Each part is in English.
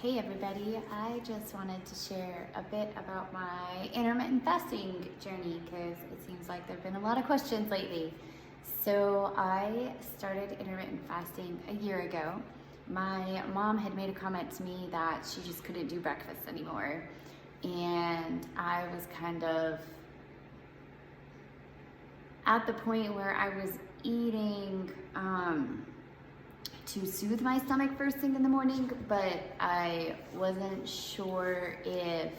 Hey everybody, I just wanted to share a bit about my intermittent fasting journey because it seems like there have been a lot of questions lately. So I started intermittent fasting a year ago. My mom had made a comment to me that she just couldn't do breakfast anymore. And I was kind of at the point where I was eating to soothe my stomach first thing in the morning, but I wasn't sure if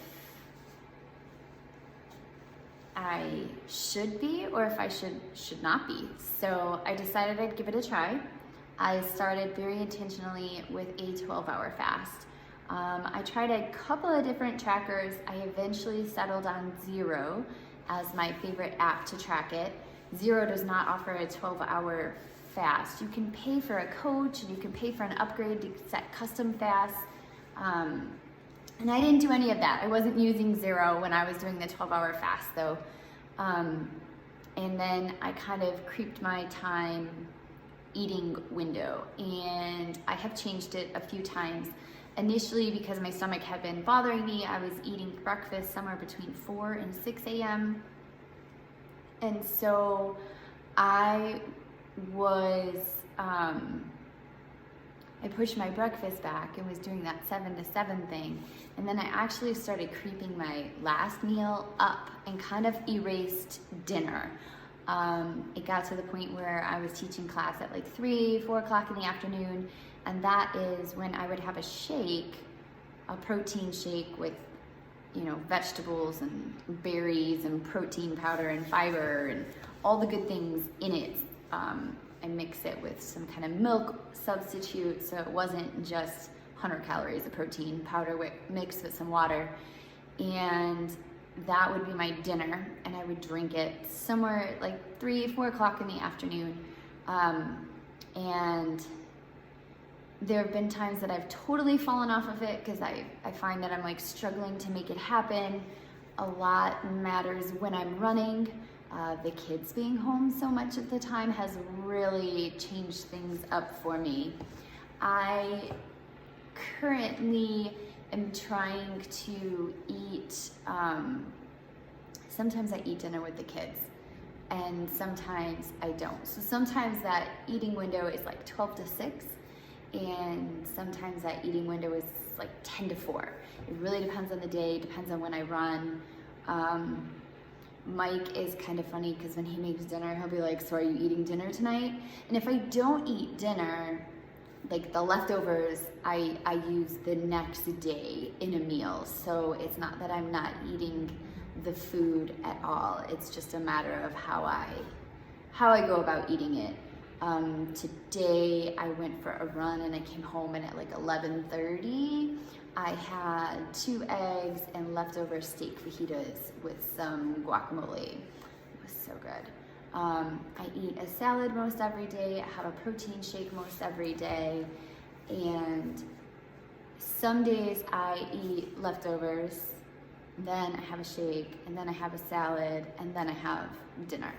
I should be or if I should not be. So I decided I'd give it a try. I started very intentionally with a 12-hour fast. I tried a couple of different trackers. I eventually settled on Zero as my favorite app to track it. Zero does not offer a 12-hour fast. You can pay for a coach and you can pay for an upgrade to set custom fasts. And I didn't do any of that. I wasn't using Zero when I was doing the 12-hour fast though. And then I kind of creeped my time eating window, and I have changed it a few times. Initially, because my stomach had been bothering me, I was eating breakfast somewhere between 4 and 6 a.m. And so I pushed my breakfast back and was doing that 7 to 7 thing. And then I actually started creeping my last meal up and kind of erased dinner. It got to the point where I was teaching class at like 3, 4 o'clock in the afternoon. And that is when I would have a shake, a protein shake with, vegetables and berries and protein powder and fiber and all the good things in it. I mix it with some kind of milk substitute, so it wasn't just 100 calories of protein powder mixed with some water. And that would be my dinner, and I would drink it somewhere like 3, 4 o'clock in the afternoon. And there have been times that I've totally fallen off of it because I find that I'm like struggling to make it happen. A lot matters when I'm running. The kids being home so much of the time has really changed things up for me. I currently am trying to eat, sometimes I eat dinner with the kids and sometimes I don't. So sometimes that eating window is like 12 to 6 and sometimes that eating window is like 10 to 4. It really depends on the day, depends on when I run. Mike is kind of funny because when he makes dinner, he'll be like, so are you eating dinner tonight? And if I don't eat dinner, like the leftovers, I use the next day in a meal. So it's not that I'm not eating the food at all. It's just a matter of how I go about eating it. Today I went for a run and I came home, and at like 11:30, I had 2 eggs and leftover steak fajitas with some guacamole. It was so good. I eat a salad most every day. I have a protein shake most every day. And some days I eat leftovers, then I have a shake, and then I have a salad, and then I have dinner.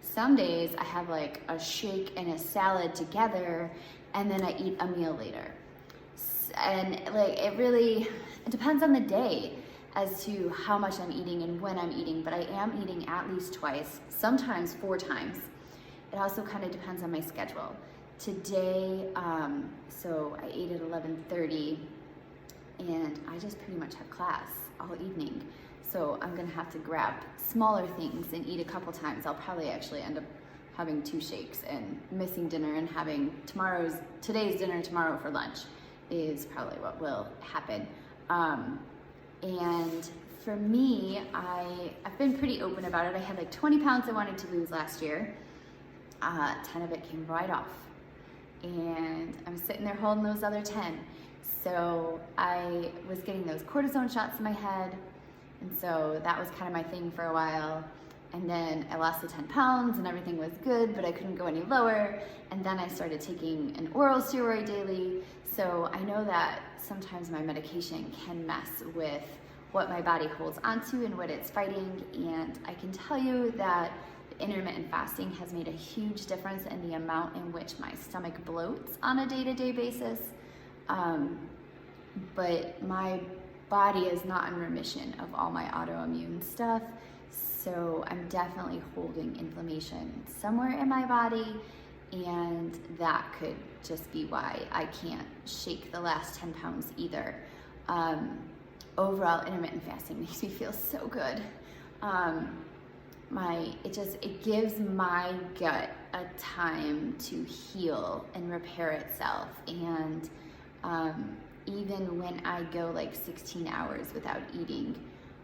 Some days I have like a shake and a salad together, and then I eat a meal later. And like it depends on the day as to how much I'm eating and when I'm eating, but I am eating at least twice, sometimes 4 times. It also kind of depends on my schedule. Today, so I ate at 11:30 and I just pretty much have class all evening. So I'm gonna have to grab smaller things and eat a couple times. I'll probably actually end up having 2 shakes and missing dinner and having today's dinner tomorrow for lunch is probably what will happen. And for me, I've been pretty open about it. I had like 20 pounds I wanted to lose last year. 10 of it came right off. And I'm sitting there holding those other 10. So I was getting those cortisone shots in my head. And so that was kind of my thing for a while. And then I lost the 10 pounds and everything was good, but I couldn't go any lower. And then I started taking an oral steroid daily. So I know that sometimes my medication can mess with what my body holds onto and what it's fighting. And I can tell you that intermittent fasting has made a huge difference in the amount in which my stomach bloats on a day-to-day basis. but my body is not in remission of all my autoimmune stuff. So I'm definitely holding inflammation somewhere in my body, and that could just be why I can't shake the last 10 pounds either. Overall, intermittent fasting makes me feel so good. It gives my gut a time to heal and repair itself. And even when I go like 16 hours without eating,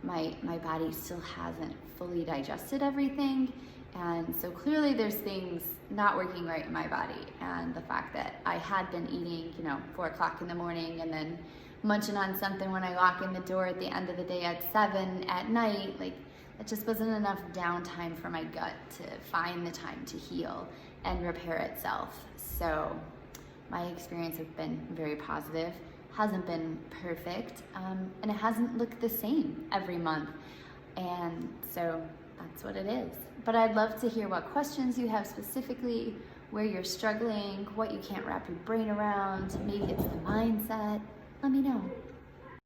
my body still hasn't fully digested everything. And so clearly there's things not working right in my body. And the fact that I had been eating, 4 o'clock in the morning and then munching on something when I walk in the door at the end of the day at 7 at night, like it just wasn't enough downtime for my gut to find the time to heal and repair itself. So my experience has been very positive. Hasn't been perfect, and it hasn't looked the same every month. And so that's what it is. But I'd love to hear what questions you have specifically, where you're struggling, what you can't wrap your brain around. Maybe it's the mindset. Let me know.